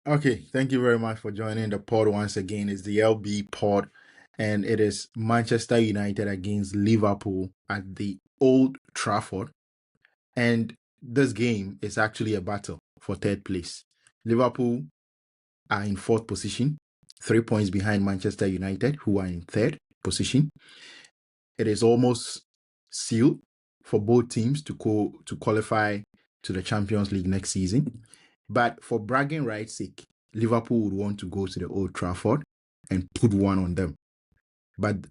Okay, thank you very much for joining the pod once again. It's the LB pod, and it is Manchester United against Liverpool at the Old Trafford. And this game is actually a battle for third place. Liverpool are in fourth position, 3 points behind Manchester United, who are in third position. It is almost sealed for both teams to qualify to the Champions League next season. But for bragging rights' sake, Liverpool would want to go to the Old Trafford and put one on them. But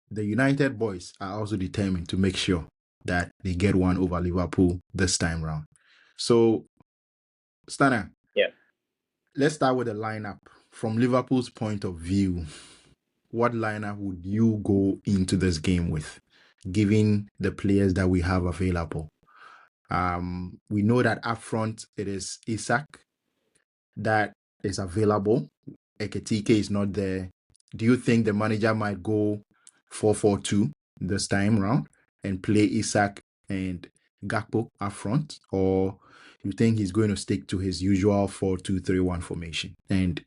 the United boys are also determined to make sure that they get one over Liverpool this time round. So, Stana, Yeah. let's start with the lineup. From Liverpool's point of view, what lineup would you go into this game with, given the players that we have available? We know that up front it is Isak that is available. Eketike is not there. Do you think the manager might go 4-4-2 this time round and play Isak and Gakpo up front? Or you think he's going to stick to his usual 4-2-3-1 formation? And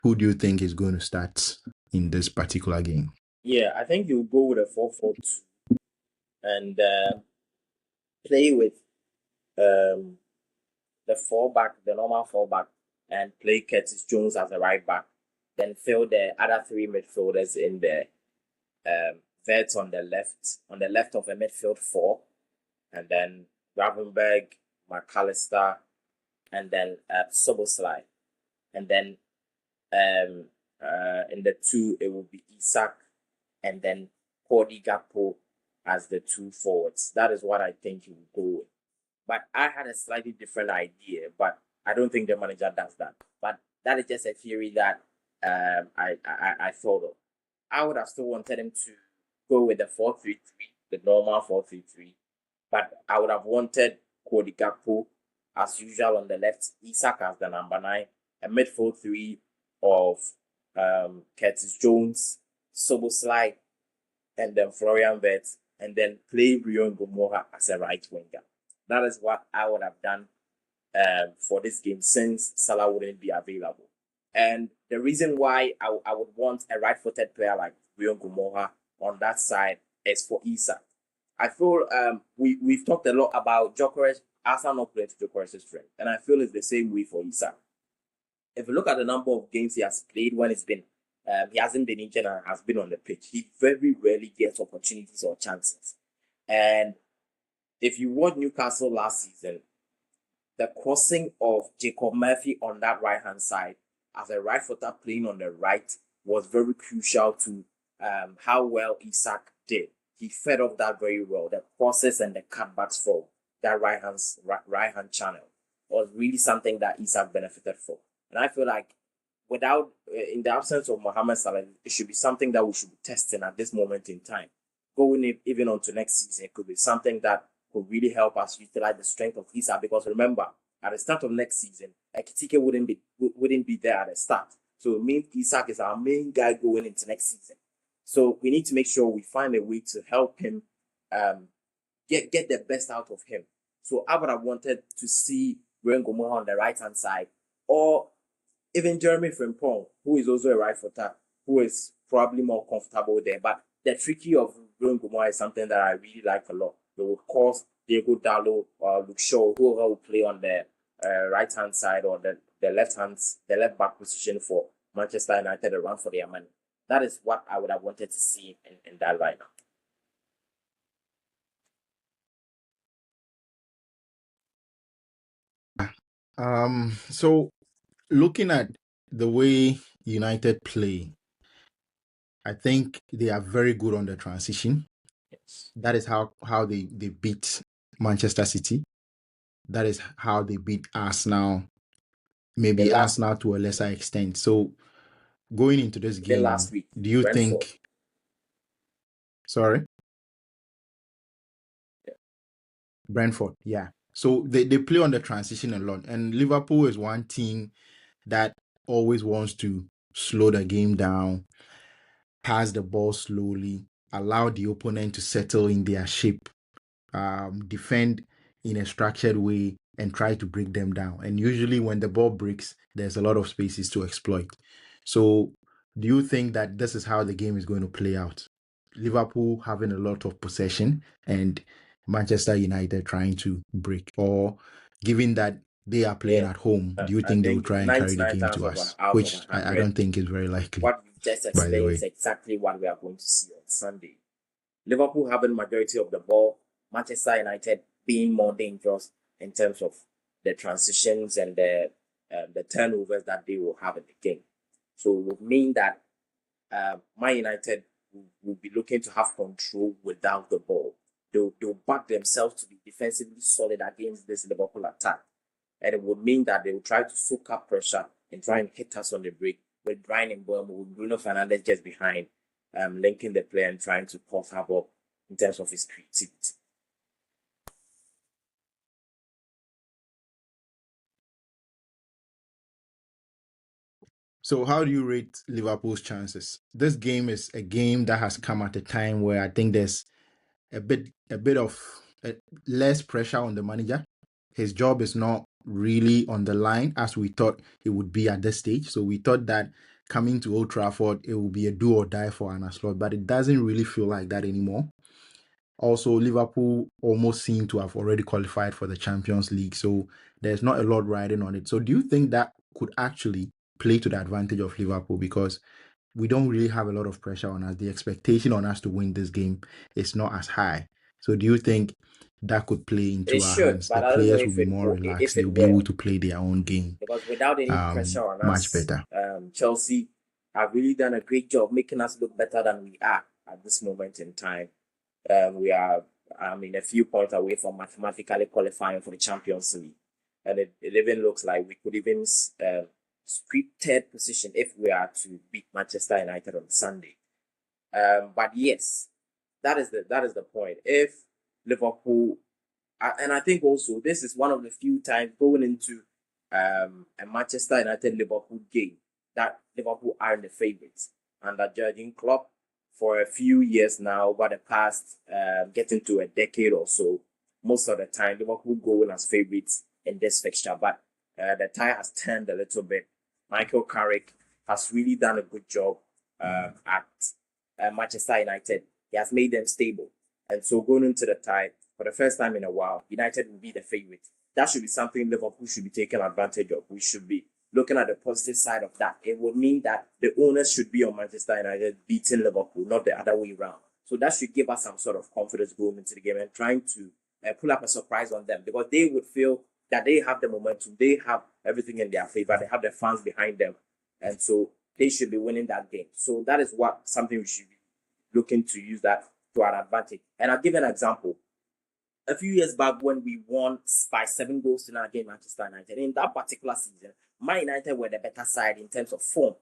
who do you think is going to start in this particular game? Yeah, I think you'll go with a 4-4-2 and play with the normal four back, and play Curtis Jones as a right back. Then fill the other three midfielders in the Vets on the left of a midfield four, and then Gravenberg, McAllister, and then Soboslai. And then in the two, it will be Isak and then Cody Gakpo as the two forwards. That is what I think he will go with. But I had a slightly different idea, but I don't think the manager does that. But that is just a theory that I thought of. I would have still wanted him to go with the 4-3-3, the normal 4-3-3. But I would have wanted Cody Gakpo as usual on the left, Isak as the number 9, a midfield three of Curtis Jones, Soboslai, and then Florian Wirtz, and then play Brion Gomorrah as a right winger. That is what I would have done for this game since Salah wouldn't be available. And the reason why I would want a right-footed player like Brion Gomorrah on that side is for Isak. I feel we've talked a lot about Gyökeres, Arsenal not playing to Gyökeres' strength, and I feel it's the same way for Isak. If you look at the number of games he has played when it's been he hasn't been injured and has been on the pitch, he very rarely gets opportunities or chances. And if you watch Newcastle last season, the crossing of Jacob Murphy on that right-hand side as a right footer playing on the right was very crucial to how well Isak did. He fed off that very well. The crosses and the cutbacks from that right-hand channel was really something that Isak benefited from. And I feel like in the absence of Mohamed Salah, it should be something that we should be testing at this moment in time. Going even on to next season, it could be something that could really help us utilize the strength of Isak. Because remember, at the start of next season, Ekitike wouldn't be there at the start. So it means Isak is our main guy going into next season. So we need to make sure we find a way to help him get the best out of him. So I would have wanted to see Brion Gomorrah on the right-hand side, or even Jeremy Frimpong, who is also a right footer, who is probably more comfortable there. But the tricky of Brion Gomorrah is something that I really like a lot. They will cause Diego Dallo or Luke Shaw, whoever will play on the right-hand side or the left back position for Manchester United to run for their money. That is what I would have wanted to see in that lineup. So looking at the way United play, I think they are very good on the transition. Yes. That is how they beat Manchester City. That is how they beat Arsenal, maybe Arsenal to a lesser extent. So going into this game, last week, do you Brentford. think? Sorry? Yeah. Brentford, yeah. So they play on the transition a lot. And Liverpool is one team that always wants to slow the game down, pass the ball slowly, allow the opponent to settle in their shape, defend in a structured way, and try to break them down. And usually when the ball breaks, there's a lot of spaces to exploit. So do you think that this is how the game is going to play out? Liverpool having a lot of possession and Manchester United trying to break, or given that they are playing Yeah, at home, do you I think they will think try and carry the 99 game times to of us? out of Which I 100, don't think is very likely, what you just by the explained is way. exactly what we are going to see on Sunday. Liverpool having majority of the ball, Manchester United being more dangerous in terms of the transitions and the turnovers that they will have in the game. So it would mean that Man United will be looking to have control without the ball. They'll back themselves to be defensively solid against this Liverpool attack. And it would mean that they will try to soak up pressure and try and hit us on the break with Brian and Mbeumo, with Bruno Fernandes just behind, linking the play and trying to cause havoc in terms of his creativity. So how do you rate Liverpool's chances? This game is a game that has come at a time where I think there's a bit of less pressure on the manager. His job is not really on the line as we thought it would be at this stage. So we thought that coming to Old Trafford, it will be a do or die for Arne Slot, but it doesn't really feel like that anymore. Also, Liverpool almost seem to have already qualified for the Champions League, so there's not a lot riding on it. So do you think that could actually play to the advantage of Liverpool, because we don't really have a lot of pressure on us? The expectation on us to win this game is not as high. So do you think that could play It into our should, hands? but The I don't know players will if be it more will, relaxed. if They'll it be able will, to play their own game because without any pressure on much us, better. Chelsea have really done a great job making us look better than we are at this moment in time. We are, a few points away from mathematically qualifying for the Champions League. And it even looks like we could even sweep third position if we are to beat Manchester United on Sunday. But yes, that is the point. If Liverpool, and I think also this is one of the few times going into a Manchester United Liverpool game that Liverpool are the favourites under Jurgen Klopp for a few years now, over the past getting to a decade or so. Most of the time, Liverpool go in as favourites in this fixture, but the tide has turned a little bit. Michael Carrick has really done a good job at Manchester United. He has made them stable, and so going into the tie for the first time in a while, United will be the favourite. That should be something Liverpool should be taking advantage of. We should be looking at the positive side of that. It would mean that the owners should be on Manchester United beating Liverpool, not the other way around. So that should give us some sort of confidence going into the game and trying to pull up a surprise on them, because they would feel that they have the momentum, they have everything in their favor, they have the fans behind them, and so they should be winning that game. So that is what something we should be looking to use that to our advantage. And I'll give an example. A few years back when we won by 7 goals to none against Manchester United, in that particular season, Man United were the better side in terms of form.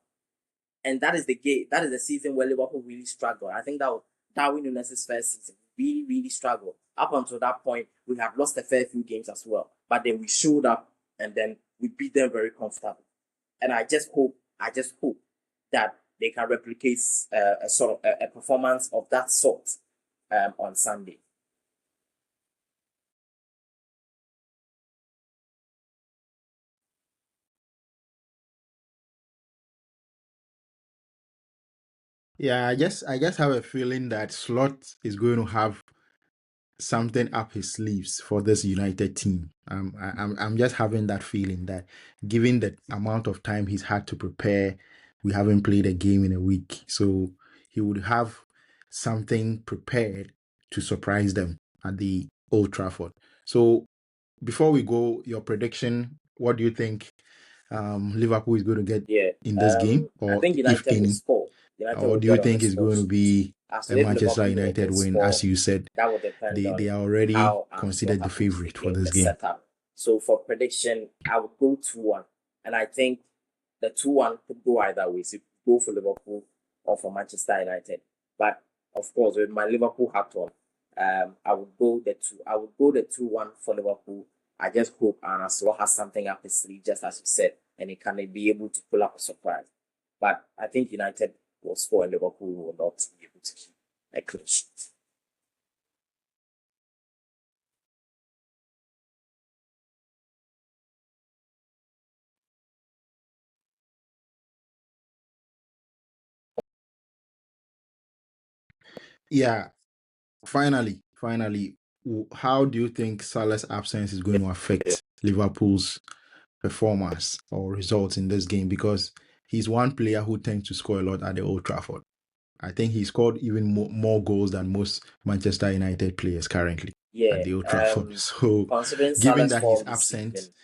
And that is the game, that is the season where Liverpool really struggled. I think that was Darwin Núñez's first season. Really, really struggled. Up until that point, we have lost a fair few games as well. But then we showed up and then we beat them very comfortably. And I just hope that they can replicate a sort of a performance of that sort on Sunday. Yeah, I just have a feeling that Slot is going to have something up his sleeves for this United team. I'm just having that feeling that, given the amount of time he's had to prepare, we haven't played a game in a week, so he would have something prepared to surprise them at the Old Trafford. So before we go, your prediction: what do you think Liverpool is going to get Yeah, in this game, I or think if United will any? score. United Or will do you get on the think it's score going to sheet. be As a to if Manchester Liverpool United will win? score, As you said, that will depend they on are already how Slot considered the approach the favorite for game, this the game. setup. So for prediction, I would go 2-1. And I think the 2-1 could go either way. So it could go for Liverpool or for Manchester United. But of course, with my Liverpool hat on, I would go the 2-1 for Liverpool. I just hope Arne Slot has something up his sleeve, just as you said, and he can be able to pull up a surprise. But I think United will score and Liverpool will not be able to keep a clean sheet. Yeah, finally, how do you think Salah's absence is going to affect Liverpool's performance or results in this game? Because he's one player who tends to score a lot at the Old Trafford. I think he scored even more goals than most Manchester United players currently at Yeah. the Old Trafford. So, Considering given Salah's that he's form this absent, season,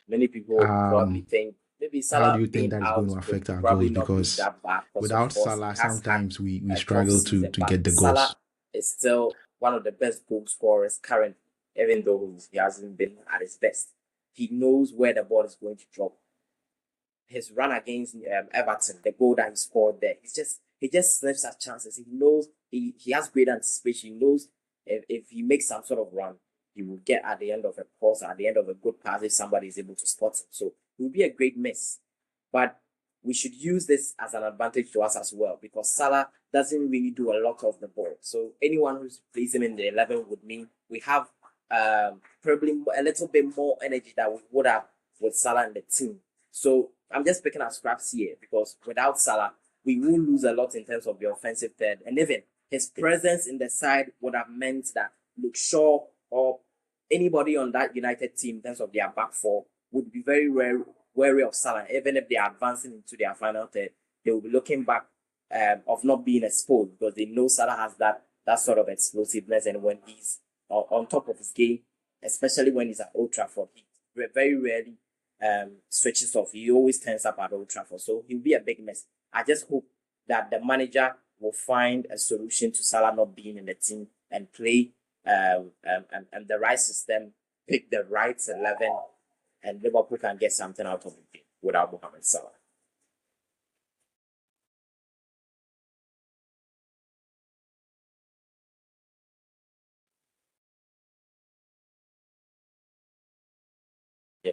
many people probably um, think maybe how do Salah you think being that is going out to could affect our probably goals? not be Because that bad because of without course he Salah, has had sometimes we a tough struggle season, to but get the Salah goals. is still one of the best goal scorers currently, even though he hasn't been at his best. He knows where the ball is going to drop. His run against Everton, the goal that he scored there, he just sniffs at chances. He knows he has great anticipation. He knows if he makes some sort of run, he will get at the end of a cross, at the end of a good pass if somebody is able to spot him. So it will be a great miss. But we should use this as an advantage to us as well because Salah doesn't really do a lot of the ball. So anyone who plays him in the 11 would mean we have probably a little bit more energy that we would have with Salah in the team. So I'm just picking up scraps here because without Salah, we will lose a lot in terms of the offensive third. And even his presence in the side would have meant that Luke Shaw or anybody on that United team in terms of their back four would be very wary of Salah. Even if they are advancing into their final third, they will be looking back of not being exposed because they know Salah has that sort of explosiveness. And when he's on top of his game, especially when he's at Old Trafford, he very rarely switches off. He always turns up at Old Trafford. So he'll be a big mess. I just hope that the manager will find a solution to Salah not being in the team and play and the right system, pick the right 11, and Liverpool can get something out of it without Mohamed Salah. Yeah.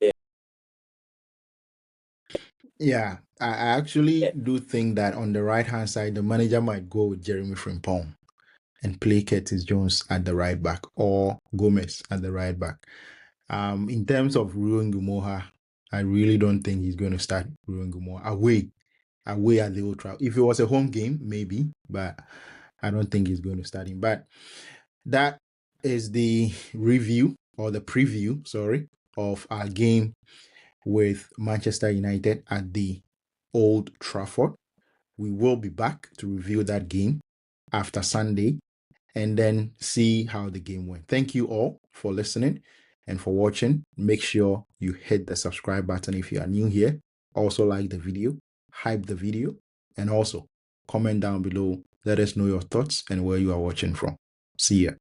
Yeah. Yeah, I actually Yeah. do think that on the right hand side, the manager might go with Jeremy Frimpong and play Curtis Jones at the right back or Gomez at the right back. In terms of Ruben Gumoha, I really don't think he's going to start Ruben Gumoha away at the Old Trafford. If it was a home game, maybe, but I don't think he's going to start him. But that is the review or the preview, sorry, of our game with Manchester United at the Old Trafford. We will be back to review that game after Sunday and then see how the game went. Thank you all for listening and for watching. Make sure you hit the subscribe button if you are new here. Also like the video, hype the video, and also comment down below. Let us know your thoughts and where you are watching from. See ya.